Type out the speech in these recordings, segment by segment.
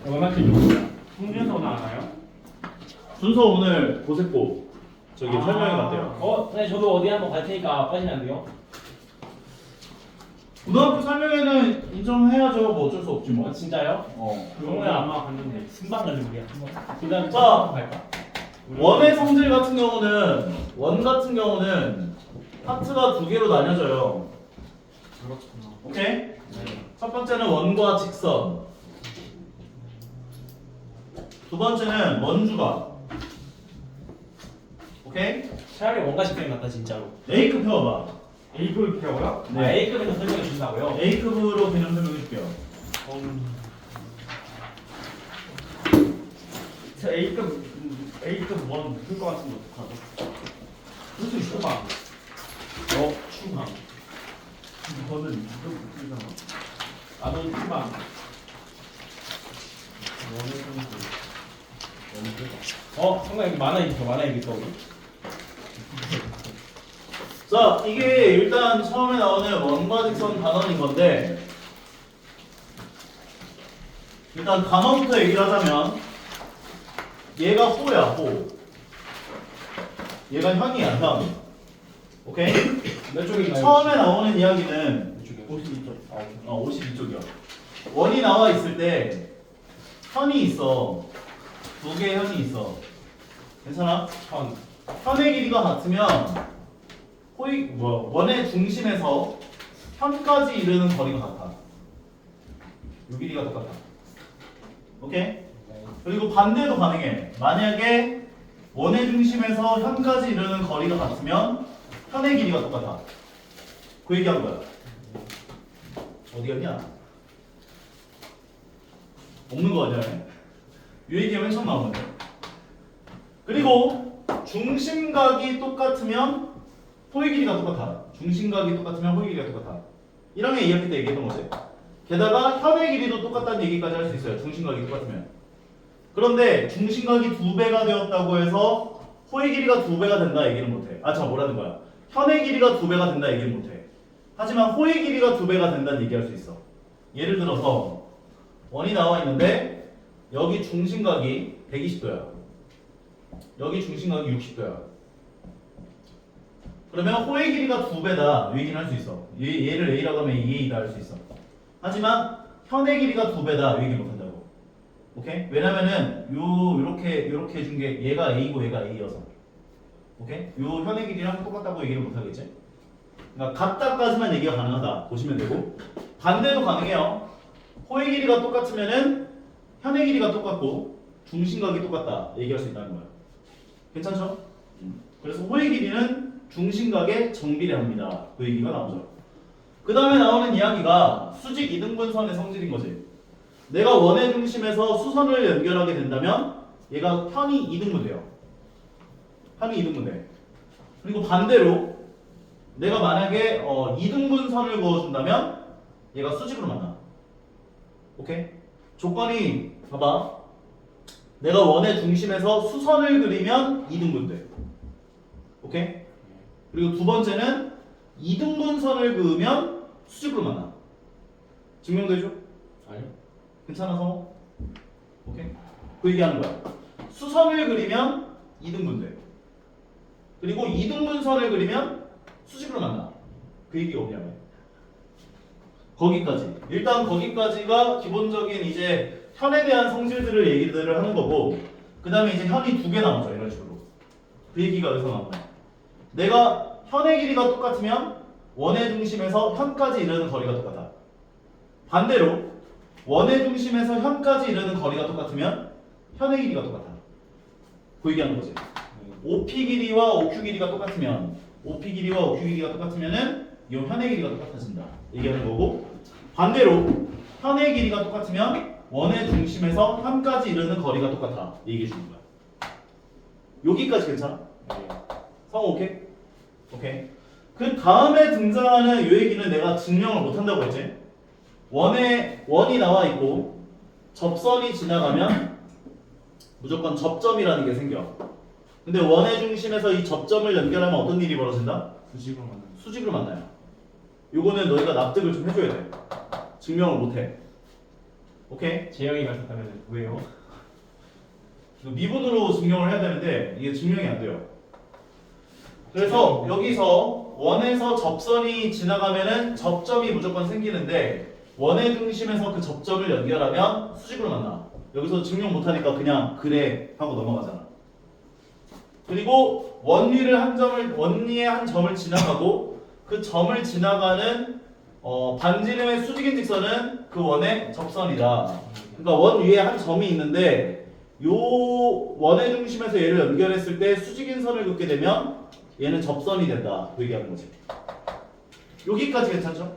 얼마큼 있어요? 홍준서 오늘 안 와요? 준서 오늘 고세포 저기 설명회 갔대요. 네, 저도 어디 한번 갈 테니까 빠지면 안 돼요? 고등학교 설명회는 인정해야죠. 뭐 어쩔 수 없지 뭐. 진짜요? 그거는 아마 갔는데 금방 가는 우리야. 그다음 자, 갈까? 원의 성질 같은 경우는 원 같은 경우는 파트가 두 개로 나뉘어져요. 그렇구나. 오케이? 첫 번째는 원과 직선. 두 번째는 원주각. 오케이? 차라리 원가 식당이 낫다 진짜로. A급 해봐봐. A급 배워요? 네. 아, A급에서 설명해 준다고요? A급으로 개념 설명해줄게요. 저 A급 원 풀 것 같은데 어떡하죠? 풀수 있어 봐. 추방. 이거는 이거 못 풀잖아. 나도 추방. 원의 성질. 성관 여기 만화 있어. 만화 여기 있어. 우리. 자, 이게 일단 처음에 나오는 원과 직선 단원인 건데 일단 단원부터 얘기를 하자면 얘가 호야, 호. 얘가 현이야, 현. 오케이? 몇 쪽인가요? 처음에 나오는 이야기는 몇 쪽이요? 52점. 52쪽이야. 원이 나와 있을 때 현이 있어. 두 개의 현이 있어. 괜찮아? 천. 현의 길이가 같으면 원의 중심에서 현까지 이르는 거리가 같아. 요 길이가 똑같아. 오케이? 그리고 반대도 가능해. 만약에 원의 중심에서 현까지 이르는 거리가 같으면 현의 길이가 똑같아. 그 얘기한 거야. 어디 갔냐? 없는 거 아니야? 이 얘기가 맨 처음 나온 건데. 그리고 중심각이 똑같으면 호의 길이가 똑같아. 중심각이 똑같으면 호의 길이가 똑같아. 1학년 2학기 때 얘기했던 거지. 게다가 현의 길이도 똑같다는 얘기까지 할 수 있어요. 중심각이 똑같으면. 그런데 중심각이 2배가 되었다고 해서 호의 길이가 2배가 된다 얘기는 못해. 뭐라는 거야. 현의 길이가 2배가 된다 얘기는 못해. 하지만 호의 길이가 2배가 된다는 얘기할 수 있어. 예를 들어서 원이 나와 있는데 여기 중심각이 120도야. 여기 중심각이 60도야. 그러면 호의 길이가 2배다 얘기는 할 수 있어. 얘를 A라고 하면 2A다 할 수 있어. 하지만 현의 길이가 2배다 얘기 못한다고. 오케이? 왜냐면은 요렇게 해준 게 얘가 A고 얘가 A여서. 오케이? 요 현의 길이랑 똑같다고 얘기를 못하겠지? 그러니까 같다까지만 얘기가 가능하다 보시면 되고, 반대도 가능해요. 호의 길이가 똑같으면은 현의 길이가 똑같고 중심각이 똑같다 얘기할 수 있다는 거야. 괜찮죠? 그래서 호의 길이는 중심각에 정비례합니다. 그 얘기가 나오죠. 그 다음에 나오는 이야기가 수직 이등분선의 성질인 거지. 내가 원의 중심에서 수선을 연결하게 된다면 얘가 편이 이등분돼요. 편이 이등분돼. 그리고 반대로 내가 만약에 이등분선을 그어준다면 얘가 수직으로 만나. 오케이? 조건이 봐봐. 내가 원의 중심에서 수선을 그리면 이등분돼. 오케이? 그리고 두 번째는 이등분선을 그으면 수직으로 만나. 증명되죠? 아니요. 괜찮아 성호? 오케이? 그 얘기하는 거야. 수선을 그리면 이등분돼. 그리고 이등분선을 그리면 수직으로 만나. 그 얘기가 뭐냐면 거기까지. 일단 거기까지가 기본적인 이제 현에 대한 성질들을 얘기들을 하는 거고, 그 다음에 이제 현이 두 개 나오죠. 이런 식으로. 그 얘기가 여기서 나온 거야. 내가 현의 길이가 똑같으면 원의 중심에서 현까지 이르는 거리가 똑같아. 반대로 원의 중심에서 현까지 이르는 거리가 똑같으면 현의 길이가 똑같아. 그 얘기하는 거지. OP 길이와 OQ 길이가 똑같으면 OP 길이와 OQ 길이가 똑같으면은 이 현의 길이가 똑같아진다. 얘기하는 거고, 반대로 현의 길이가 똑같으면 원의 중심에서 현까지 이르는 거리가 똑같아. 얘기해 주는 거야. 여기까지 괜찮아? 성우 오케이? 오케이. 그 다음에 등장하는 이 얘기는 내가 증명을 못 한다고 했지. 원이 나와 있고 접선이 지나가면 무조건 접점이라는 게 생겨. 근데 원의 중심에서 이 접점을 연결하면 어떤 일이 벌어진다? 수직으로 만나요. 수직으로 만나요. 요거는 너희가 납득을 좀 해줘야 돼. 증명을 못 해. 오케이? 재영이 가셨다면 왜요? 이거 미분으로 증명을 해야 되는데 이게 증명이 안 돼요. 그래서 여기서 원에서 접선이 지나가면은 접점이 무조건 생기는데 원의 중심에서 그 접점을 연결하면 수직으로 만나. 여기서 증명 못하니까 그냥 그래 하고 넘어가잖아. 그리고 원위의 한 점을 지나가고 그 점을 지나가는 반지름의 수직인 직선은 그 원의 접선이다. 그러니까 원 위에 한 점이 있는데 요 원의 중심에서 얘를 연결했을 때 수직인 선을 긋게 되면 얘는 접선이 된다. 그 얘기하는 거지. 여기까지 괜찮죠?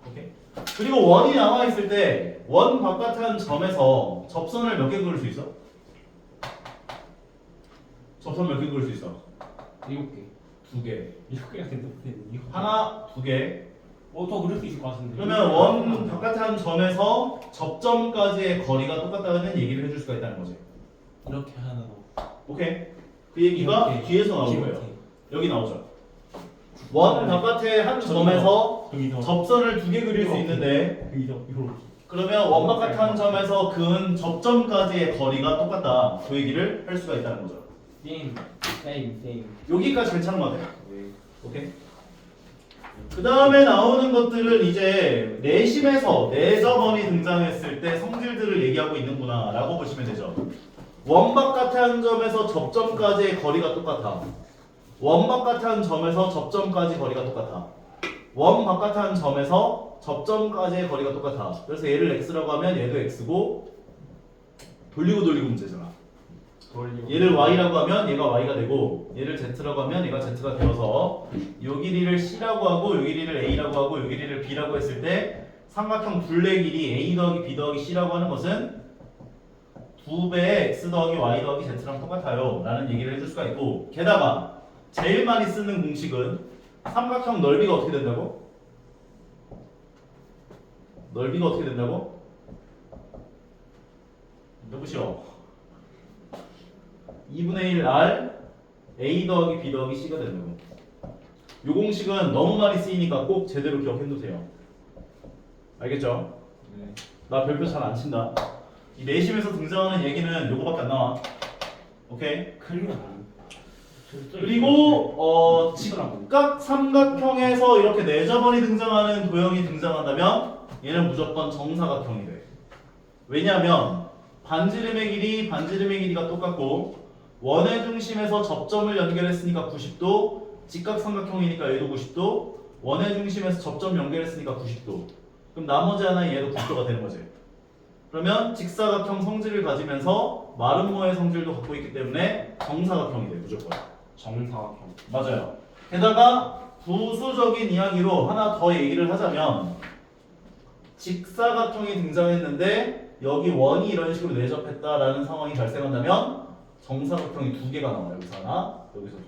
오케이. 그리고 원이 나와 있을 때 원 바깥에 한 점에서 접선을 몇 개 그을 수 있어? 접선 몇 개 그을 수 있어? 7개. 2개. 7개가 된다는데 이거. 하나, 2개. 더 그럴 수 있을 것 같은데. 그러면 원 바깥에 한 점에서 접점까지의 거리가 똑같다는 얘기를 해줄 수가 있다는 거지. 이렇게 하나 더. 오케이. 그 얘기가 이렇게. 뒤에서 나올 이렇게. 거예요. 여기 나오죠. 원 바깥에 한 점에서 여기서. 접선을 2개 그릴 수 있는데 여기서 이렇게. 그러면 원 바깥 한 점에서 그은 접점까지의 거리가 똑같다. 그 얘기를 할 수가 있다는 거죠. 세임. 여기까지 괜찮은 거 같아요. 오케이. 그 다음에 나오는 것들은 이제 내심에서 내저번이 등장했을 때 성질들을 얘기하고 있는구나 라고 보시면 되죠. 원 바깥의 한 점에서 접점까지의 거리가 똑같아. 원 바깥의 한 점에서 접점까지 거리가 똑같아. 원 바깥의 한 점에서 접점까지의 거리가 똑같아. 그래서 얘를 x라고 하면 얘도 x고 돌리고 문제잖아. 얘를 y라고 하면 얘가 y가 되고 얘를 z라고 하면 얘가 z가 되어서 요 길이를 c라고 하고 요 길이를 a라고 하고 요 길이를 b라고 했을 때 삼각형 둘레 길이 a 더하기 b 더하기 c라고 하는 것은 2배의 x 더하기 y 더하기 z랑 똑같아요 라는 얘기를 해줄 수가 있고 게다가 제일 많이 쓰는 공식은 삼각형 넓이가 어떻게 된다고? 넓이가 어떻게 된다고? 누구시오? 2분의 1 r a 더하기 b 더하기 c가 된다고. 요 공식은 너무 많이 쓰이니까 꼭 제대로 기억해두세요. 알겠죠? 네. 나 별표 잘 안 친다. 이 내심에서 등장하는 얘기는 요거밖에 안 나와. 오케이? 그리고 그리고 직각 삼각형에서 이렇게 내저번이 등장하는 도형이 등장한다면 얘는 무조건 정사각형이 돼. 왜냐하면 반지름의 길이가 똑같고 원의 중심에서 접점을 연결했으니까 90도, 직각삼각형이니까 얘도 90도, 원의 중심에서 접점 연결했으니까 90도. 그럼 나머지 하나는 얘도 90도가 되는 거지. 그러면 직사각형 성질을 가지면서 마름모의 성질도 갖고 있기 때문에 정사각형이 돼, 무조건. 정사각형. 맞아요. 게다가 부수적인 이야기로 하나 더 얘기를 하자면 직사각형이 등장했는데 여기 원이 이런 식으로 내접했다라는 상황이 발생한다면 정사각형이 2개가 나와요. 여기서 하나, 여기서 둘.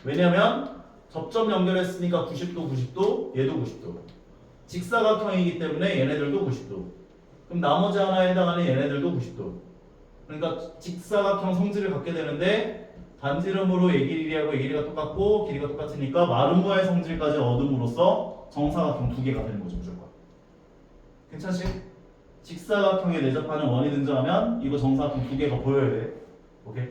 왜냐면 접점 연결했으니까 90도, 얘도 90도. 직사각형이기 때문에 얘네들도 90도. 그럼 나머지 하나에 해당하는 얘네들도 90도. 그러니까 직사각형 성질을 갖게 되는데 반지름으로 얘 길이하고 얘 길이가 똑같고 길이가 똑같으니까 마름모의 성질까지 얻음으로써 정사각형 2개가 되는 거죠. 무조건. 괜찮지? 직사각형에 내접하는 원이 등장하면 이거 정사각형 2개가 보여야 돼. 오케이?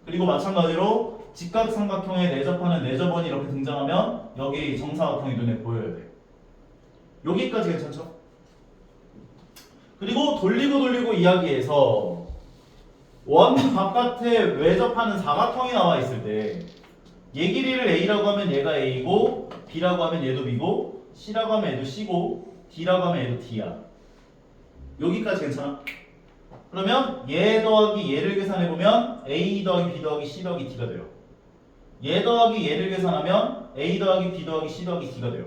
그리고 마찬가지로 직각삼각형에 내접하는 내접원이 이렇게 등장하면 여기 정사각형이 눈에 보여야 돼. 여기까지 괜찮죠? 그리고 돌리고 이야기에서 원 바깥에 외접하는 사각형이 나와 있을 때 얘 길이를 a라고 하면 얘가 a고 b라고 하면 얘도 b고 c라고 하면 얘도 c고 d라고 하면 얘도 d야. 여기까지 괜찮아? 그러면 얘 더하기 얘를 계산해보면 a 더하기 b 더하기 c 더하기 d가 돼요. 얘 더하기 얘를 계산하면 a 더하기 b 더하기 c 더하기 d가 돼요.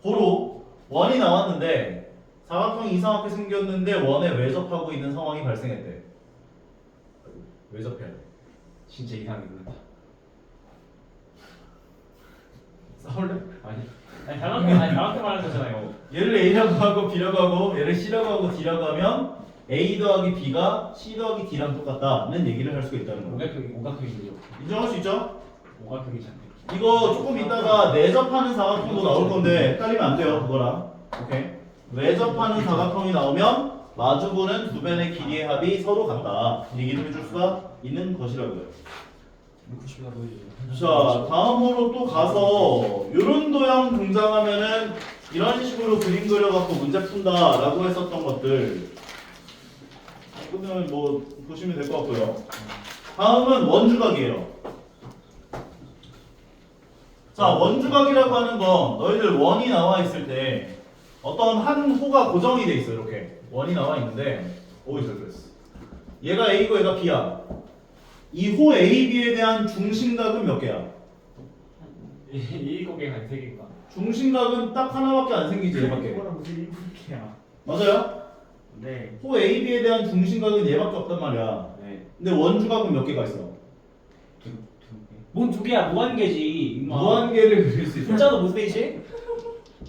고로 원이 나왔는데 사각형이 이상하게 생겼는데 원에 외접하고 있는 상황이 발생했대. 외접해야 돼. 진짜 이상하게 그렸다. 싸울래? 아니 정확히 말한 거잖아요. 얘를 a라고 하고 b라고 하고 얘를 c라고 하고 d라고 하면 a 더하기 b가 c 더하기 d랑 똑같다는 얘기를 할 수가 있다는 거예요. 오각형이죠. 인정할 수 있죠? 오각형이잖아요. 이거 조금 이따가 내접하는 사각형도 나올 건데 헷갈리면 안 돼요. 그거랑. 오케이. 외접하는 사각형이 나오면 마주보는 두 변의 길이의 합이 서로 같다. 얘기를 해줄 수가 있는 것이라고요. 90가 보이죠. 자, 다음으로 또 가서 이런 도형 등장하면은 이런 식으로 그림 그려갖고 문제 푼다라고 했었던 것들 이거는 뭐 보시면 될 것 같고요. 다음은 원주각이에요. 자, 원주각이라고 하는 건 너희들 원이 나와 있을 때 어떤 한 호가 고정이 돼 있어. 이렇게 원이 나와 있는데 어디서 그랬어? 얘가 A고 얘가 B야. 이 호 AB에 대한 중심각은 몇 개야? 일곱 개가 세 개가. 중심각은 딱 하나밖에 안 생기지. 얘밖에. 뭐라 무슨 일곱 개야. 맞아요? 네. 호 AB에 대한 중심각은 얘밖에 없단 말이야. 네. 근데 원주각은 몇 개가 있어? 두 개. 뭔 두 개야? 무한계지. 무한계를 그릴 수 있어. 숫자도 무슨 뜻이지?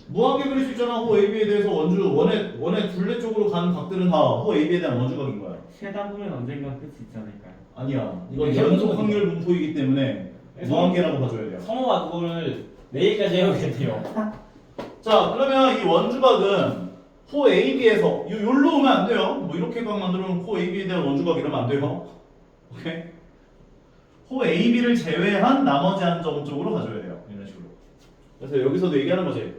무한계 그릴 수 있잖아. 호 AB에 대해서 원의 둘레 쪽으로 가는 각들은 다 호 AB에 대한 원주각인 거야. 세다 보면 언젠가 끝이 있지 않을까요? 아니야. 이건 네, 연속 해보는 확률 분포이기 때문에 네, 무한계라고 봐줘야 돼요. 성호가 그거를 내일까지 해오겠대요. 자, 그러면 이 원주각은 호 AB에서 요로 오면 안 돼요. 뭐 이렇게 각 만들어 놓은 호 AB에 대한 원주각 이러면 안 돼요. 오케이? 호 AB를 제외한 나머지 한 점 쪽으로 가줘야 돼요. 이런 식으로. 그래서 여기서도 얘기하는 거지.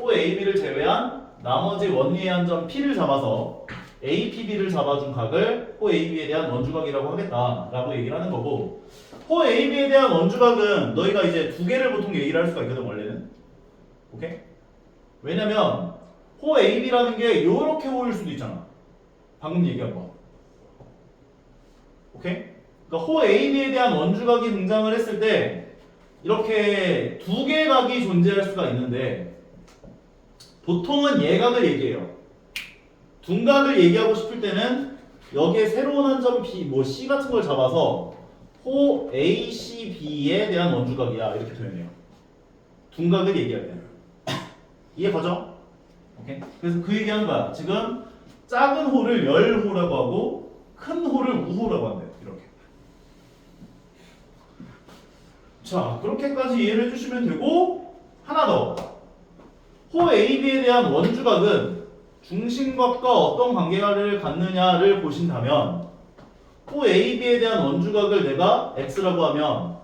호 AB를 제외한 나머지 원리의 한 점 P를 잡아서 APB를 잡아준 각을 호 AB에 대한 원주각이라고 하겠다라고 얘기를 하는 거고, 호 AB에 대한 원주각은 너희가 이제 두 개를 보통 얘기를 할 수가 있거든 원래는. 오케이? 왜냐면 호 AB라는 게 요렇게 호일 수도 있잖아. 방금 얘기한 거. 오케이? 그러니까 호 AB에 대한 원주각이 등장을 했을 때 이렇게 두 개의 각이 존재할 수가 있는데 보통은 예각을 얘기해요. 둔각을 얘기하고 싶을 때는 여기에 새로운 한 점 B, 뭐 C 같은 걸 잡아서 호 ACB에 대한 원주각이야 이렇게 표현해요. 둔각을 얘기할 때는. 이해 가죠? 오케이. 그래서 그 얘기하는 거야. 지금 작은 호를 열호라고 하고 큰 호를 우호라고 한대요. 이렇게. 자, 그렇게까지 이해를 해주시면 되고 하나 더. 호 AB에 대한 원주각은 중심각과 어떤 관계를 갖느냐를 보신다면 호 AB에 대한 원주각을 내가 x라고 하면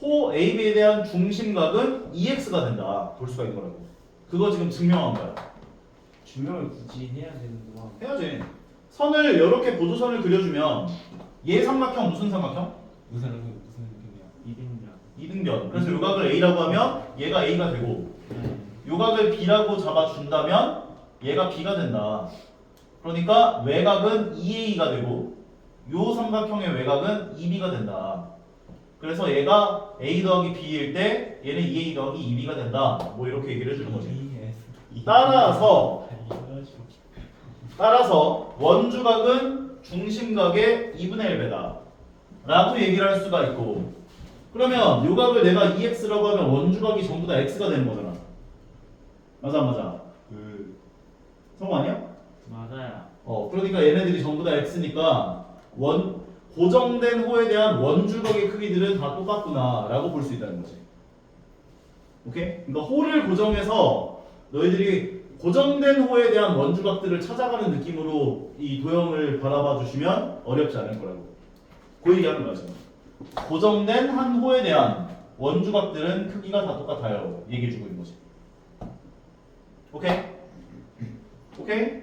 호 AB에 대한 중심각은 2x가 된다. 볼 수가 있는 거라고. 그거 지금 증명한 거야. 증명을 굳이 해야 되는구나. 해야지. 선을 이렇게 보조선을 그려주면 얘 삼각형 무슨 삼각형? 무슨 느낌이야? 이등이랑 이등변. 그래서 요각을 A라고 하면 얘가 A가 되고 요각을 B라고 잡아준다면 얘가 B가 된다. 그러니까 외곽은 2A가 되고 요 삼각형의 외곽은 2B가 된다. 그래서 얘가 A 더하기 B일 때 얘는 2A 더하기 2B가 된다. 뭐 이렇게 얘기를 해주는 거지. 따라서 원주각은 중심각의 2분의 1배다 라고 얘기를 할 수가 있고, 그러면 요각을 내가 2x라고 하면 원주각이 전부 다 x가 되는 거잖아. 맞아 안 맞아? 성우 아니야? 맞아요. 그러니까 얘네들이 전부 다 x니까 고정된 호에 대한 원주각의 크기들은 다 똑같구나 라고 볼 수 있다는 거지. 오케이? 그러니까 호를 고정해서 너희들이 고정된 호에 대한 원주각들을 찾아가는 느낌으로 이 도형을 바라봐 주시면 어렵지 않을 거라고. 그 얘기하는 거야 지금. 고정된 한 호에 대한 원주각들은 크기가 다 똑같아요. 얘기해 주고 있는 거지. 오케이? 오케이?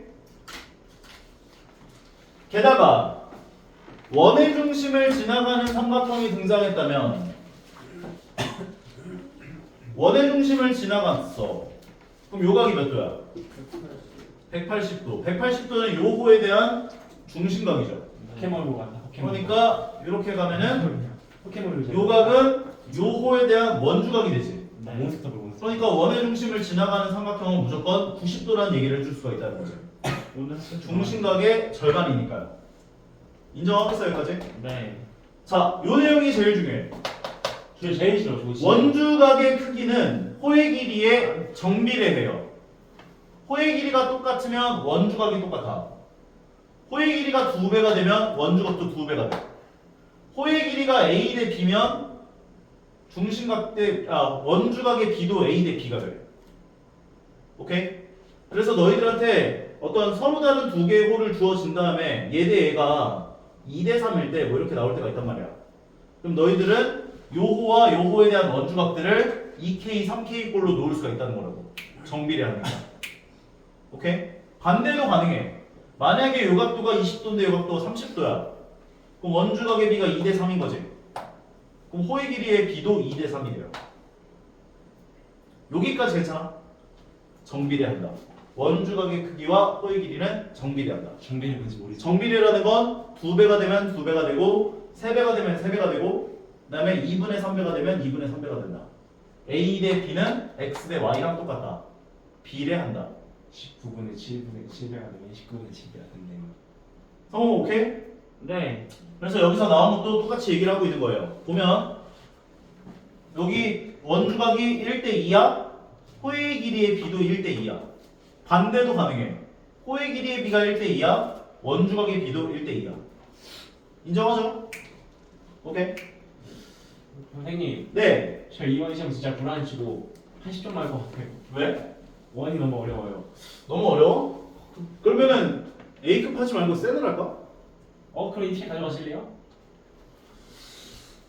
게다가 원의 중심을 지나가는 삼각형이 등장했다면 원의 중심을 지나갔어. 그럼 요각이 몇 도야? 180도. 180도는 요 호에 대한 중심각이죠. 포켓몬고 같다. 그러니까 이렇게 가면은 포켓몬을 요각은 요 호에 대한 원주각이 되지. 몬스터 몬스터. 그러니까 원의 중심을 지나가는 삼각형은 무조건 90도라는 얘기를 해줄 수가 있다는 거죠. 중심각의 절반이니까요. 인정하겠어요 여기까지? 네. 자, 요 내용이 제일 중요해. 저 제일 싫어. 저 원주각의 크기는 호의 길이에 정비례해요. 호의 길이가 똑같으면 원주각이 똑같아. 호의 길이가 2배가 되면 원주각도 2배가 돼. 호의 길이가 A 대 B면 원주각의 B도 A 대 B가 돼. 오케이? 그래서 너희들한테 어떤 서로 다른 두 개의 호를 주어진 다음에 얘 대 얘가 2대 3일 때 뭐 이렇게 나올 때가 있단 말이야. 그럼 너희들은 요 호와 요 호에 대한 원주각들을 2K, 3K 꼴로 놓을 수가 있다는 거라고. 정비례하는 거야. 오케이? 반대도 가능해. 만약에 요 각도가 20도인데 요 각도가 30도야. 그럼 원주각의 비가 2대 3인 거지. 그럼 호의 길이의 비도 2대 3이 돼요. 여기까지 괜찮아? 정비례한다. 원주각의 크기와 호의 길이는 정비례한다. 정비는 뭔지 모르지. 정비례라는 건 2배가 되면 2배가 되고 3배가 되면 3배가 되고 그 다음에 2분의 3배가 되면 2분의 3배가 된다. A 대 B는 X 대 Y랑 똑같다. 비례한다. 19분의 7분의 7배가 되면 19분의 7배가 된대. 성우 오케이? 네. 그래서 여기서 나온 것도 똑같이 얘기를 하고 있는 거예요. 보면 여기 원주각이 1대 2야. 호의 길이의 비도 1대 2야. 반대도 가능해. 호의 길이의 비가 1대 2야. 원주각의 비도 1대 2야. 인정하죠? 오케이. 선생님, 네. 저 이번 시험 진짜 불안치고 80점 나올 것 같아요. 왜? 원이 너무 어려워요. 너무 어려워? 그러면은 A급 하지 말고 센을 할까? 그럼 이 책 가져가실래요?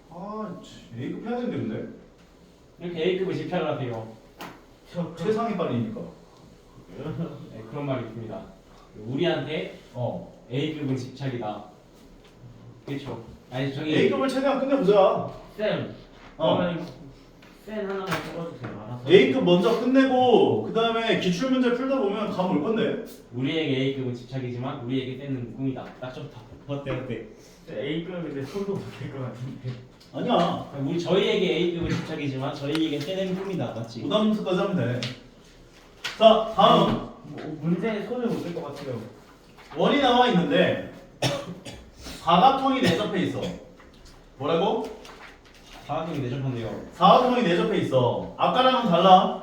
아, A급 해야 되는데 근데 이렇게 A급을 집착을 하세요. 최상위 빨리니까. 네, 그런 말이 있습니다. 우리한테 A급은 집착이다. 그렇죠. 아니 저기 A급을 최대한 끝내보자. 쌤. 그러면 쌤 하나만 뽑아주세요. 알아서. A급 먼저 끝내고 그 다음에 기출문제 풀다 보면 감 올 건데. 우리에게 A급은 집착이지만 우리에게 X는 꿈이다. 딱 좋다. 어때? A급인데 손도 못 댈 것 같은데. 아니야. 저희에게 A급은 집착이지만 저희에게 X는 꿈이다. 맞지? 부담스까지 하면 돼. 자, 다음 문제에 손을 못 댈 것 같아요. 원이 나와 있는데 사각형이 내접해 있어. 뭐라고? 사학년이 내접한데요. 사각형이 내접해 있어. 아까랑은 달라.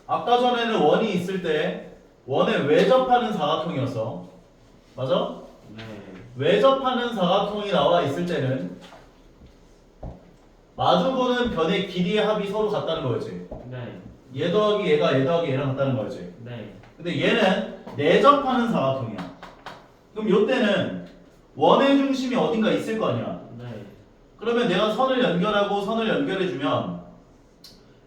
아까 전에는 원이 있을 때 원에 외접하는 사각형이었어. 맞아? 네. 외접하는 사각형이 나와 있을 때는 마주보는 변의 길이의 합이 서로 같다는 거였지. 네. 얘 더하기 얘가 얘 더하기 얘랑 같다는 거였지. 네. 근데 얘는 내접하는 사각형이야. 그럼 요때는 원의 중심이 어딘가 있을 거 아니야. 네. 그러면 내가 선을 연결하고 선을 연결해주면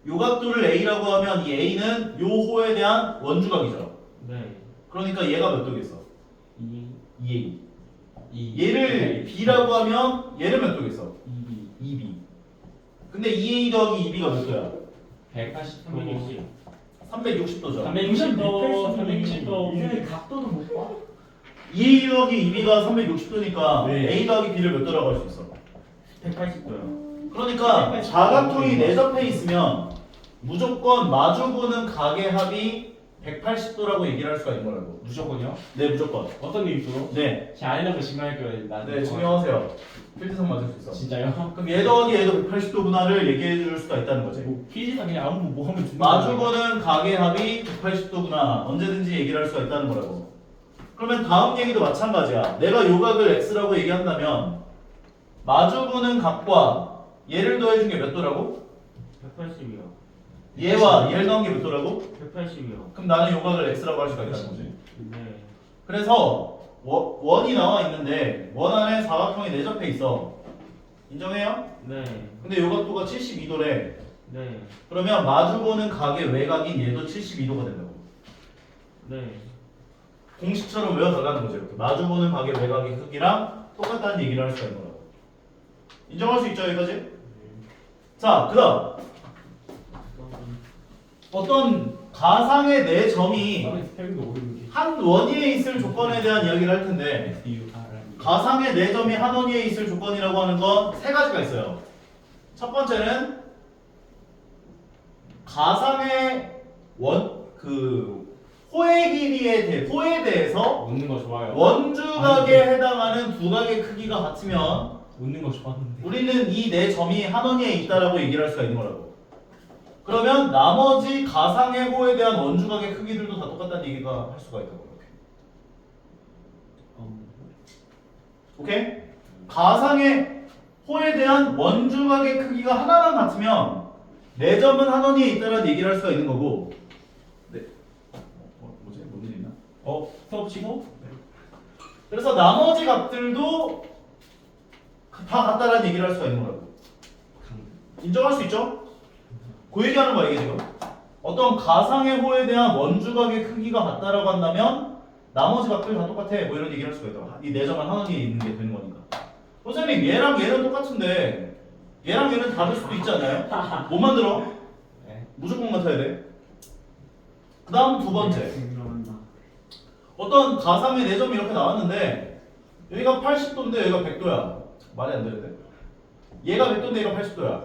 요 각도를 A라고 하면 이 A는 요 호에 대한 원주각이죠. 네. 그러니까 얘가 몇 도겠어? 2. 2A. 이 얘를 B라고 하면 얘는 몇 도겠어? 2B 2B. 근데 2A 더하기 2B가 몇 도야? 180도 360. 360도죠. 360도 360도 이제 각도도 못 봐? 2A 더하기 2B가 360도니까 네. A 더하기 B를 몇 도라고 할 수 있어? 180도요. 그러니까 사각형이 내접해 있으면 무조건 마주보는 각의 합이 180도라고 얘기를 할 수가 있는 거라고. 무조건요? 네, 무조건. 어떤 일도? 네. 제 아는 거 증명할 거예요. 네, 증명하세요. 필드선 맞을 수 있어. 진짜요? 그럼 얘 더하기 얘도 180도구나를 얘기해 줄 수가 있다는 거지. 뭐 피지상 그냥 아무 뭐 하면 죽는 마주보는 각의 합이 180도구나 언제든지 얘기를 할 수가 있다는 거라고. 그러면 다음 얘기도 마찬가지야. 내가 요 각을 x라고 얘기한다면 마주보는 각과 얘를 더해준 게 몇 도라고? 180이요. 얘와 얘를 더한 게 몇 도라고? 180이요. 그럼 나는 요 각을 x라고 할 수가 있다는 거지. 네. 그래서 원이 나와 있는데 원 안에 사각형이 내접해 있어. 인정해요? 네. 근데 요 각도가 72도래. 네. 그러면 마주보는 각의 외곽인 얘도 72도가 된다고. 네. 공식처럼 외워달라는 거죠. 이렇게 마주보는 각의 외곽의 크기랑 똑같다는 얘기를 할 수가 있는 거라고. 인정할 수 있죠, 여기까지? 자, 그 다음 어떤 가상의 네 점이 스펠링도 모르는 게 한 원위에 있을 조건에 대한 이야기를 할 텐데 가상의 네 점이 한 원위에 있을 조건이라고 하는 건 세 가지가 있어요. 첫 번째는 가상의 호에 대해서 웃는 거 좋아요. 원주각에 해당하는 두 각의 크기가 같으면 웃는 거 좋아하는데. 우리는 이 네 점이 한 원위에 있다라고 얘기를 할 수가 있는 거라고. 그러면 나머지 가상의 호에 대한 원주각의 크기들도 다 똑같다는 얘기가 할 수가 있다고. 이렇게. 오케이? 가상의 호에 대한 원주각의 크기가 하나랑 같으면 네 점은 한 원위에 있다라는 얘기를 할 수가 있는 거고. 네. 뭐지? 뭔 일 있나? 수업 치고? 그래서 나머지 각들도 다 같다라는 얘기를 할 수가 있는 거라고. 인정할 수 있죠? 그 얘기하는 거야 이게 지금. 어떤 가상의 호에 대한 원주각의 크기가 같다라고 한다면 나머지 각들 다 똑같아 뭐 이런 얘기를 할 수가 있다고. 이 네 점은 한 원위에 있는 게 되는 거니까. 선생님 얘랑 얘는 똑같은데 얘랑 얘는 다를 수도 있지 않나요? 못 만들어? 네. 무조건 같아야 돼. 그 다음 두 번째. 들어간다. 어떤 가상의 네 점이 이렇게 나왔는데 여기가 80도인데 여기가 100도야. 말이 안 되는데. 얘가 100도인데 얘가 80도야.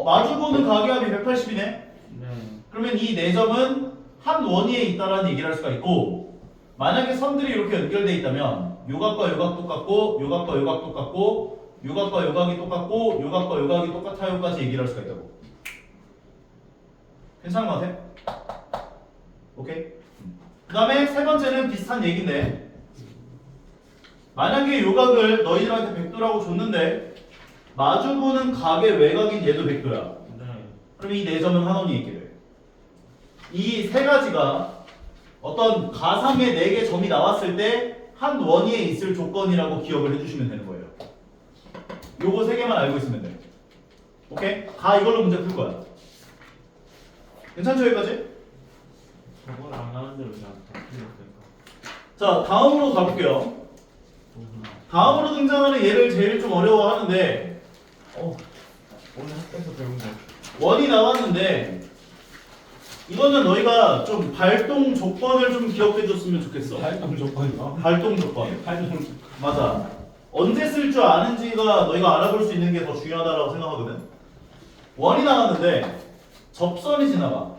마주보는 가계합이 180이네. 네. 그러면 이 네 점은 한 원위에 있다라는 얘기를 할 수가 있고, 만약에 선들이 이렇게 연결돼 있다면 요각과 요각 똑같고 요각과 요각 똑같고 요각과 요각이 똑같고 요각과 요각이 똑같아요까지 얘기를 할 수가 있다고. 괜찮은 것 같아? 오케이? 그 다음에 세 번째는 비슷한 얘기인데, 만약에 요각을 너희들한테 100도라고 줬는데 마주보는 각의 외곽인 얘도 100도야. 네. 그러면 이 네 점은 한 원위에 있게 돼. 이 세 가지가 어떤 가상의 네 개 점이 나왔을 때 한 원위에 있을 조건이라고 기억을 해주시면 되는 거예요. 요거 세 개만 알고 있으면 돼. 오케이? 다 이걸로 문제 풀 거야. 괜찮죠 여기까지? 저걸 안 하는데 왜 나한테 틀렸을까? 자 다음으로 가볼게요. 다음으로 등장하는 얘를 제일 좀 어려워하는데 오늘 학교에서 배운 거. 원이 나왔는데 이거는 너희가 좀 발동 조건을 좀 기억해 줬으면 좋겠어. 활동 조건이요? 발동 조건. 활동 맞아. 언제 쓸 줄 아는지가 너희가 알아볼 수 있는 게 더 중요하다고 생각하거든. 원이 나왔는데 접선이 지나가.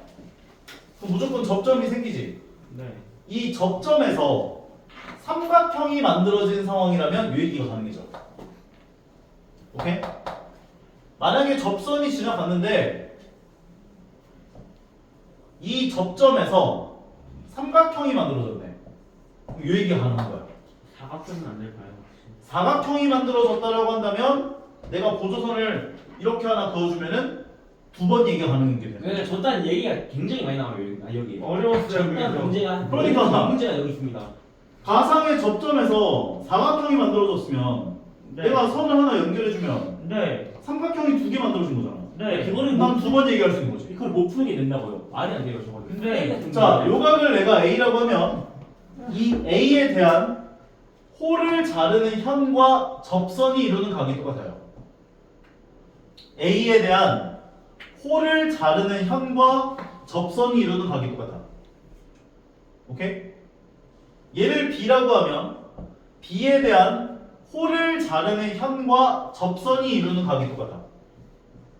그럼 무조건 접점이 생기지. 네. 이 접점에서 삼각형이 만들어진 상황이라면 요 얘기가 가능해져. 오케이? 만약에 접선이 지나갔는데 이 접점에서 삼각형이 만들어졌네. 그럼 요 얘기가 가능한 거야. 사각형은 안 될까요? 사각형이 만들어졌다라고 한다면 내가 보조선을 이렇게 하나 그어주면은 두 번 얘기가 가능한 게 되는 거야. 그러니까 저딴 얘기가 굉장히 많이 나와요 여기. 어려웠어요. 저딴 그래서. 문제가 그러니까. 문제가 여기 있습니다. 가상의 접점에서 사각형이 만들어졌으면 네. 내가 선을 하나 연결해주면 네. 삼각형이 두 개 만들어진 거잖아. 네. 그거는 난 두 번 얘기할 수 있는 거지. 이걸 못 푸는 게 된다고요. 말이 안 돼요 저거. 근데 자, 요각을 내가 A라고 하면 이 A에 대한 호를 자르는 현과 접선이 이루는 각이 똑같아요. A에 대한 호를 자르는 현과 접선이 이루는 각이 똑같아. 오케이? 얘를 B라고 하면 B에 대한 호를 자르는 현과 접선이 이루는 각이 똑같아.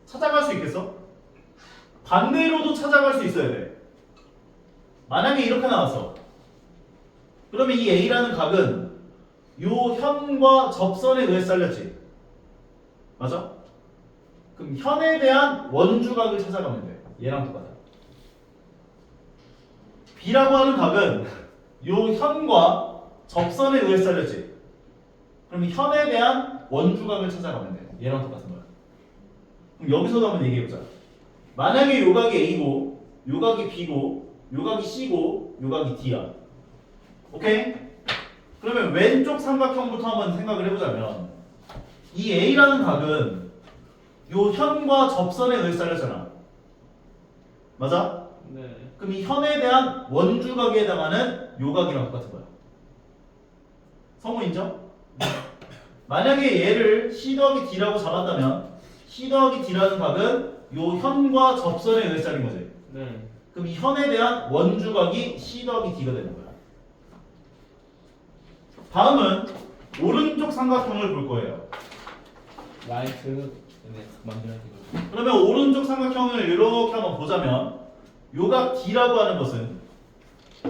찾아갈 수 있겠어? 반대로도 찾아갈 수 있어야 돼. 만약에 이렇게 나왔어. 그러면 이 A라는 각은 요 현과 접선에 의해 잘렸지. 맞아? 그럼 현에 대한 원주각을 찾아가면 돼. 얘랑 똑같아. B라고 하는 각은 요 현과 접선에 의해 잘렸지. 그럼 현에 대한 원주각을 찾아가면 돼. 얘랑 똑같은 거야. 그럼 여기서도 한번 얘기해보자. 만약에 요각이 A고 요각이 B고 요각이 C고 요각이 D야. 오케이? 그러면 왼쪽 삼각형부터 한번 생각을 해보자면 이 A라는 각은 요 현과 접선에 의해 잘렸잖아. 맞아? 네. 그럼 이 현에 대한 원주각에 해당하는 요각이랑 똑같은 거야. 성우 인정? 만약에 얘를 C 더하기 D라고 잡았다면 C 더하기 D라는 각은 요 현과 접선에 의해 잘린 거지. 네. 그럼 이 현에 대한 원주각이 C 더하기 D가 되는 거야. 다음은 오른쪽 삼각형을 볼 거예요. 라이트. 네. 만들어야 되고. 그러면 오른쪽 삼각형을 이렇게 한번 보자면 요각 D라고 하는 것은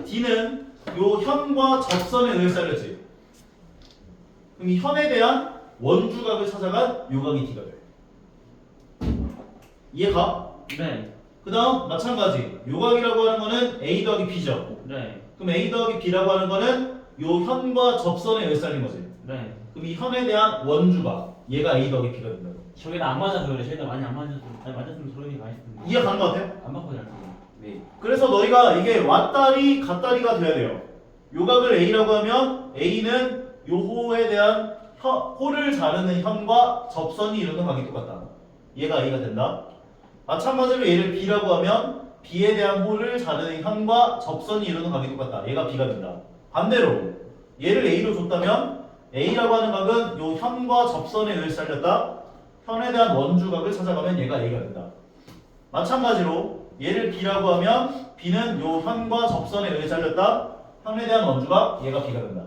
D는 요 현과 접선에 의해 잘렸지. 그럼 이 현에 대한 원주각을 찾아간 요각이 D가 돼. 이해가? 네. 그 다음 마찬가지 요각이라고 하는 거는 A 더하기 B죠. 네. 그럼 A 더하기 B라고 하는 거는 요 현과 접선에 의해 잘린 거지. 네. 그럼 이 현에 대한 원주각 얘가 A 더하기 B가 된다고. 저기다 안 맞아서 그래. 저기다 많이 안 맞아서. 아니 맞았으면 저런이 많이 했는데. 이해 가는 것 같아요? 안 맞고 잘 거예요. 네. 그래서 너희가 이게 왔다리 갔다리가 돼야 돼요. 요각을 A라고 하면 A는 요 호에 대한 호를 자르는 현과 접선이 이루는 각이 똑같다. 얘가 A가 된다. 마찬가지로 얘를 B라고 하면 B에 대한 호를 자르는 현과 접선이 이루는 각이 똑같다. 얘가 B가 된다. 반대로 얘를 A로 줬다면 A라고 하는 각은 요 현과 접선에 의해서 잘렸다. 현에 대한 원주각을 찾아가면 얘가 A가 된다. 마찬가지로 얘를 B라고 하면 B는 요 현과 접선에 의해 잘렸다. 현에 대한 원주각 얘가 B가 된다.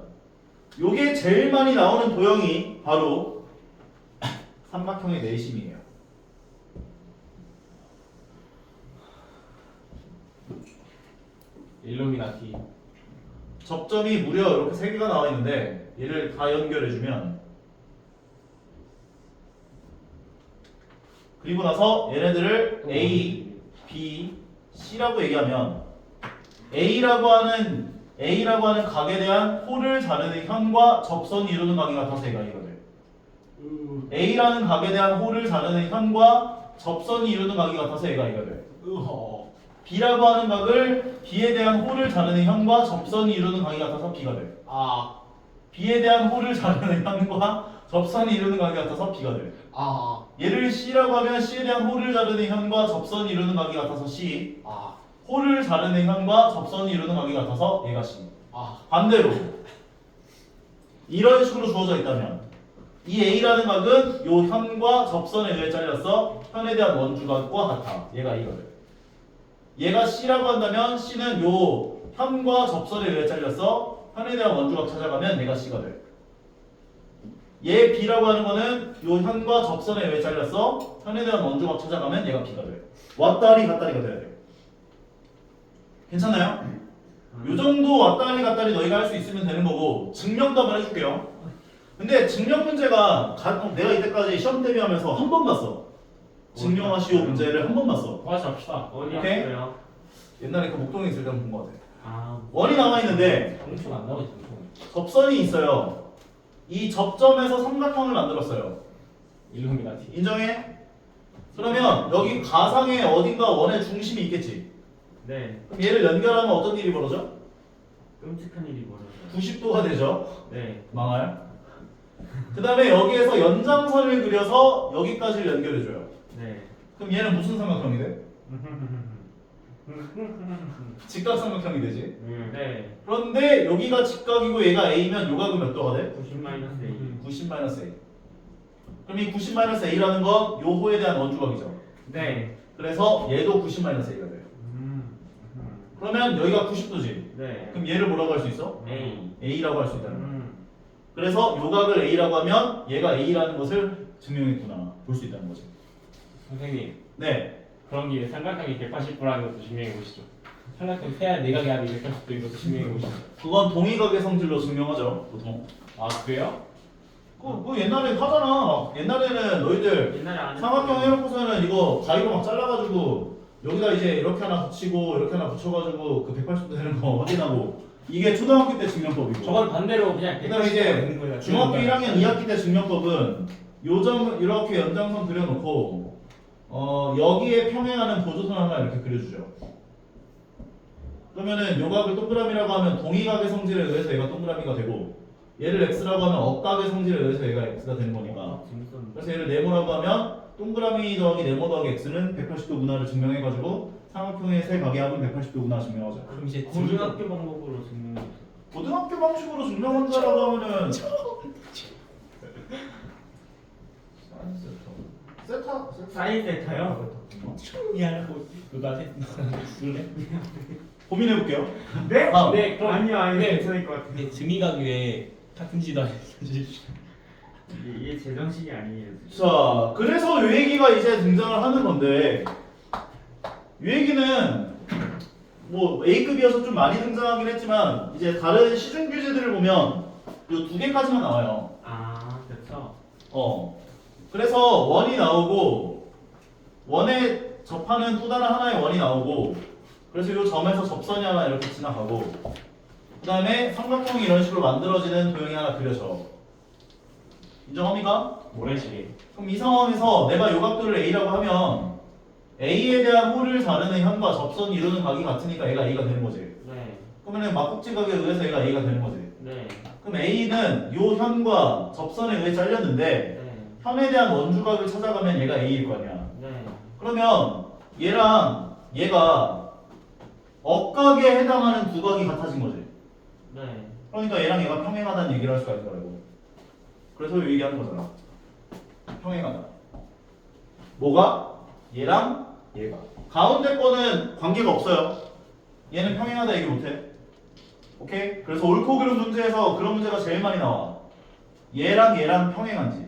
요게 제일 많이 나오는 도형이 바로 삼각형의 내심이에요. 일루미나티. 접점이 무려 이렇게 3개가 나와 있는데 얘를 다 연결해주면 그리고 나서 얘네들을 A, B, C라고 얘기하면 A라고 하는 각에 대한 호를 자르는 현과 접선이 이루는 각이 같아서 얘가 A가 돼. A라는 각에 대한 호를 자르는 현과 접선이 이루는 각이 같아서 얘가 A가 돼. B라고 하는 각을 B에 대한 호를 자르는 현과 접선이 이루는 각이 같아서 B가 돼. 아. B에 대한 호를 자르는 현과 접선이 이루는 각이 같아서 B가 돼. 아. 얘를 C라고 하면 C에 대한 호를 자르는 현과 접선이 이루는 각이 같아서 C. 아. 호를 자르는 현과 접선이 이루는 각이 같아서 얘가 C. 아. 반대로 이런 식으로 주어져 있다면 이 A라는 각은 요 현과 접선에 의해 잘렸어. 현에 대한 원주각과 같아. 얘가 A가 돼. 얘가 C라고 한다면 C는 요 현과 접선에 의해 잘렸어. 현에 대한 원주각 찾아가면 얘가 C가 돼. 얘 B라고 하는 거는 요 현과 접선에 의해 잘렸어. 현에 대한 원주각 찾아가면 얘가 B가 돼. 왔다리 갔다리가 돼야 돼. 괜찮나요? 요 정도 왔다리 갔다리 너희가 할 수 있으면 되는 거고 증명도 한번 해줄게요. 근데 증명 문제가 내가 이때까지 시험 대비하면서 한 번 봤어. 증명하시오 문제를 한 번 봤어. 다시 합시다. 어디 오케이. 왔어요? 옛날에 그 목동에 있을 때 본 거 같아. 아, 원이 나와 있는데 엄청 안 나오지 엄청. 접선이 있어요. 이 접점에서 삼각형을 만들었어요. 일루미나티. 인정해? 그러면 여기 가상의 어딘가 원의 중심이 있겠지. 네. 그럼 얘를 연결하면 어떤 일이 벌어져? 끔찍한 일이 벌어져요. 90도가 되죠. 네. 망할. 그 다음에 여기에서 연장선을 그려서 여기까지를 연결해줘요. 네. 그럼 얘는 무슨 삼각형이 돼? 직각삼각형이 되지. 네. 그런데 여기가 직각이고 얘가 A면 요각은 몇 도가 돼? 90-A. 90-A. 그럼 이 90-A라는 건 요 호에 대한 원주각이죠. 네. 그래서 얘도 90-A가 돼. 그러면 여기가 90도지. 네. 그럼 얘를 뭐라고 할 수 있어? A. A라고 할 수 있다는 거야. 그래서 요각을 A라고 하면 얘가 A라는 것을 증명했구나 볼 수 있다는 거지. 선생님. 네. 그런 김에 삼각형이 180도라는 것도 증명해 보시죠. 삼각형 세야 내각의 합이 180도인 것도 증명해 보시죠. 그건 동의각의 성질로 증명하죠 보통. 아 그래요? 그거 옛날에 하잖아. 옛날에는 너희들 옛날에 안 삼각형 해놓고서는 이거 가위로 막 잘라가지고 여기다 이제 이렇게 하나 붙이고 이렇게 하나 붙여가지고 그 180도 되는 거 확인하고 이게 초등학교 때 증명법이고. 저건 반대로 그냥 그다음에 이제 중학교 1학년 2학기 때 증명법은 요점 이렇게 연장선 그려놓고 여기에 평행하는 보조선 하나 이렇게 그려주죠. 그러면은 요각을 동그라미라고 하면 동의각의 성질에 의해서 얘가 동그라미가 되고 얘를 x라고 하면 억각의 성질에 의해서 얘가 x가 되는 거니까. 재밌었는데. 그래서 얘를 네모라고 하면 동그라미 더하기 네모 더하기 x는 180도 분할을 증명해가지고 삼각형의 세 각의 합은 180도 분할 증명하죠. 그럼 이제 고등학교 방법으로 증명해. 고등학교 방식으로 증명한다라고 하면은 세타 사인 세타요? 미안하고 누가 줄래? 고민해볼게요. 네? 아, 네, 그럼 아니요, 아니요. 네. 괜찮을 것 같아요. 근데 증의각 위에 같은 지도 이게 제정식이 아니에요. 자, 그래서 요 얘기가 이제 등장을 하는 건데 요 얘기는 뭐 A급이어서 좀 많이 등장하긴 했지만 이제 다른 시중 규제들을 보면 요 두 개까지만 나와요. 아, 그렇죠. 그래서 원이 나오고 원에 접하는 또 다른 하나의 원이 나오고 그래서 요 점에서 접선이 하나 이렇게 지나가고 그 다음에 삼각형이 이런 식으로 만들어지는 도형이 하나 그려져. 인정합니까? 모래시계. 그럼 이 상황에서 내가 요 각도를 A라고 하면 A에 대한 홀을 자르는 현과 접선이 이루는 각이 같으니까 얘가 A가 되는 거지. 네. 그러면 막국지각에 의해서 얘가 A가 되는 거지. 네. 그럼 A는 요 현과 접선에 의해 잘렸는데 네. 현에 대한 원주각을 찾아가면 얘가 A일 거 아니야. 네. 그러면 얘랑 얘가 억각에 해당하는 두 각이 같아진 거지. 네. 그러니까 얘랑 얘가 평행하다는 얘기를 할 수가 있는 거라고. 그래서 이 얘기하는 거잖아. 평행하다. 뭐가? 얘랑 얘가. 가운데 거는 관계가 없어요. 얘는 평행하다 얘기 못해. 오케이? 그래서 옳고 그름 문제에서 그런 문제가 제일 많이 나와. 얘랑 얘랑 평행한지,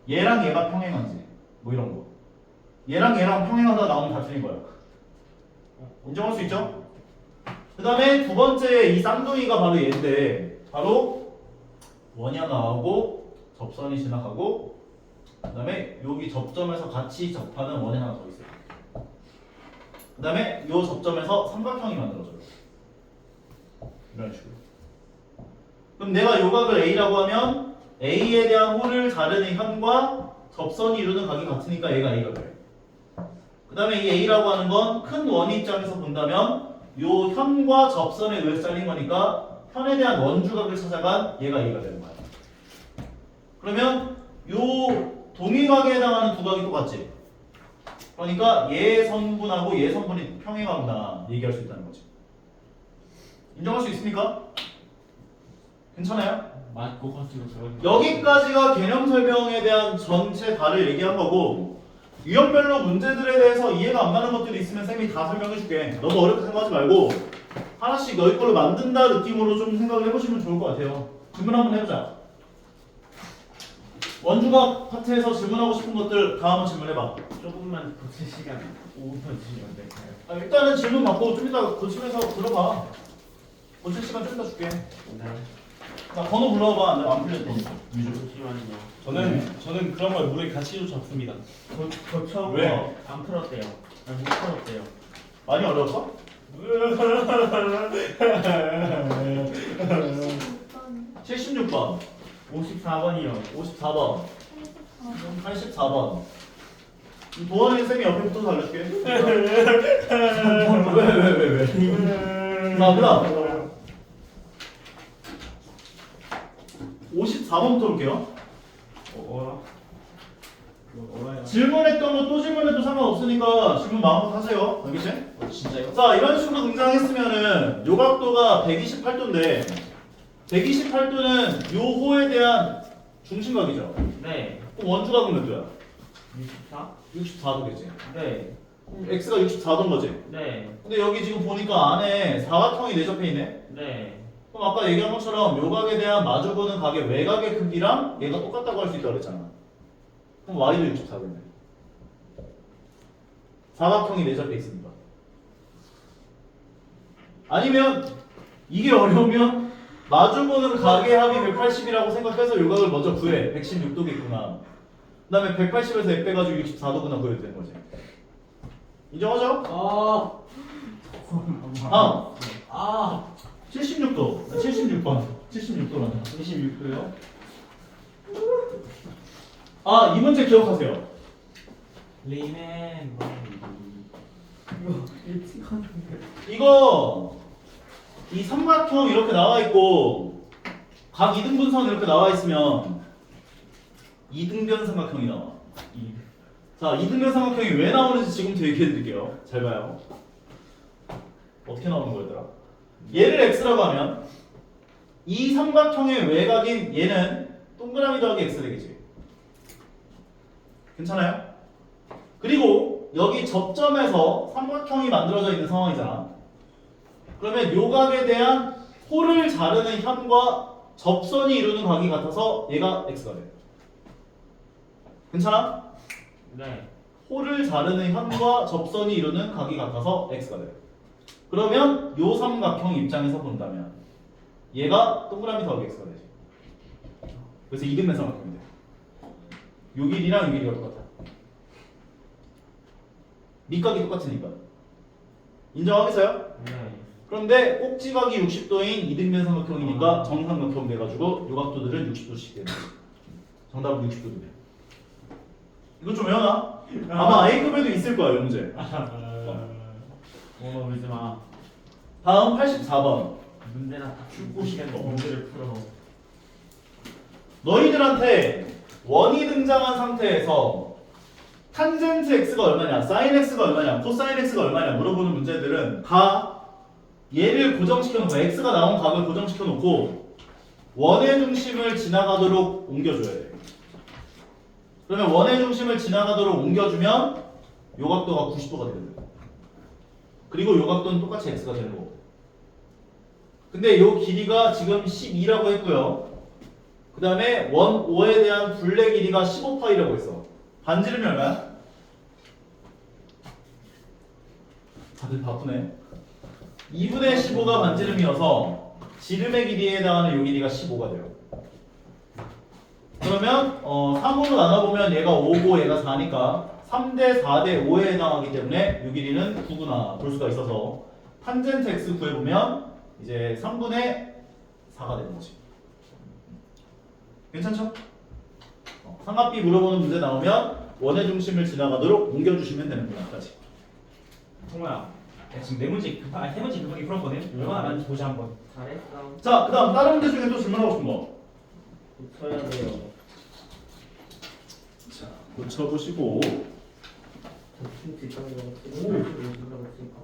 얘랑 얘가 평행한지, 뭐 이런 거. 얘랑 얘랑 평행하다 나오면 다 틀린 거야. 인정할 수 있죠? 그 다음에 두 번째 이 쌍둥이가 바로 얘인데, 바로 원이 하나 나오고 접선이 지나가고, 그 다음에 여기 접점에서 같이 접하는 원이 하나 더 있어요. 그 다음에 이 접점에서 삼각형이 만들어져요. 이런 식으로. 그럼 내가 요 각을 A라고 하면 A에 대한 홀을 자르는 현과 접선이 이루는 각이 같으니까 얘가 A가 돼. 그 다음에 이 A라고 하는 건 큰 원의 입장에서 본다면 요 현과 접선에 의해 잘린 거니까 현에 대한 원주각을 찾아간 얘가 A가 되는 거야. 그러면 요 동의각에 해당하는 두 각이 똑같지. 그러니까 얘 선분하고 얘 선분이 평행하구나 얘기할 수 있다는 거지. 인정할 수 있습니까? 괜찮아요? 맞고 커지고 그런. 여기까지가 개념 설명에 대한 전체 다를 얘기한 거고, 유형별로 문제들에 대해서 이해가 안 가는 것들이 있으면 쌤이 다 설명해 줄게. 너무 어렵게 생각하지 말고 하나씩 너희 걸로 만든다 느낌으로 좀 생각을 해보시면 좋을 것 같아요. 질문 한번 해보자. 원주각 파트에서 질문하고 싶은 것들 다 한번 질문해봐. 조금만 고칠 시간 5분 주시면 될까요? 일단은 질문 받고 좀 이따 고치면서 들어가. 고칠 시간 좀 이따 줄게. 네. 나 번호 불러봐. 내가 안 풀렸던 위주로. 잠시만요. 저는 그런 걸 물에 같이 접습니다. 고쳐. 왜? 안 풀었대요. 못 풀었대요. 많이 어려웠어? 76번, 54번이요. 54번, 84번. 도원이 쌤이 옆에 붙어서 알려줄게. 왜? 자, 그다음 54번부터 볼게요. 질문했던 거 또 질문해도 상관없으니까 질문 마음껏 하세요. 알겠지? 진짜요? 자, 이런 식으로 등장했으면은 요 각도가 128도인데 128도는 요 호에 대한 중심각이죠. 네. 그럼 원주각은 몇 도야? 64? 64도겠지. 네. x가 64도인 거지. 네. 근데 여기 지금 보니까 안에 사각형이 내접해 있네. 네. 그럼 아까 얘기한 것처럼 요 각에 대한 마주보는 각의 외곽의 크기랑 얘가 똑같다고 할 수 있다고 그랬잖아. 그럼 y도 64도네. 사각형이 내접해 있습니다. 아니면 이게 어려우면 마주보는 각의 합이 180이라고 생각해서 요 각을 먼저 구해. 116도겠구나. 그 다음에 180에서 F 빼가지고 64도구나 구해도 되는 거지. 인정하죠? 다음 76도 76번 76도라네 26도요? 이 문제 기억하세요. 리맨. 이거 이 삼각형 이렇게 나와 있고 각 이등분선 이렇게 나와 있으면 이등변 삼각형이 나와. 자, 이등변 삼각형이 왜 나오는지 지금부터 얘기해 드릴게요. 잘 봐요. 어떻게 나오는 거였더라? 얘를 x라고 하면 이 삼각형의 외곽인 얘는 동그라미 더하기 x 되겠지. 괜찮아요? 그리고 여기 접점에서 삼각형이 만들어져 있는 상황이잖아. 그러면 요 각에 대한 홀을 자르는 현과 접선이 이루는 각이 같아서 얘가 x가 돼. 괜찮아? 네. 홀을 자르는 현과 접선이 이루는 각이 같아서 x가 돼. 그러면 요 삼각형 입장에서 본다면 얘가 동그라미 더하기 x가 되지. 그래서 이등변 삼각형이 돼. 요 길이랑 요 길이가 똑같아. 밑각이 똑같으니까. 인정하겠어요? 네. 그런데 꼭지각이 60도인 이등변 삼각형이니까 정삼각형 돼가지고 요 각도들은 60도씩 되는 거지. 정답은 60도도 돼. 이거 좀 외워놔. 아마 A급에도 있을 거야 이 문제. 울지 마. 다음 84번. 문제나 다 죽고 싶어. 문제를 풀어. 너희들한테 원이 등장한 상태에서 탄젠트 x가 얼마냐, 사인 x가 얼마냐, 코사인 x가 얼마냐 물어보는 문제들은 다 얘를 고정시켜놓고 x가 나온 각을 고정시켜놓고 원의 중심을 지나가도록 옮겨줘야 돼. 그러면 원의 중심을 지나가도록 옮겨주면 요 각도가 90도가 되거든. 그리고 요 각도는 똑같이 x가 되는 거고. 근데 요 길이가 지금 12라고 했고요. 그 다음에 원 5에 대한 둘레 길이가 15파이라고 했어. 반지름이 얼마야? 다들 바쁘네. 2분의 15가 반지름이어서 지름의 길이에 해당하는 요 길이가 15가 돼요. 그러면 3으로 나눠보면 얘가 5고 얘가 4니까 3대 4대 5에 해당하기 때문에 요 길이는 9구나 볼 수가 있어서 탄젠트 x 구해보면 이제 3분의 4가 되는 거지. 괜찮죠? 삼각비 물어보는 문제 나오면 원의 중심을 지나가도록 옮겨주시면 되는구나. 까지. 정모야, 지금 네 문제 세 문제 급하게 풀었거든. 얼마나 많은지 보자 한번. 잘했어. 자, 그 다음 다른 문제 중에 또 질문하고 싶은 거. 고쳐야 돼요. 자, 고쳐보시고. 저 뒷방에 누가 붙일까?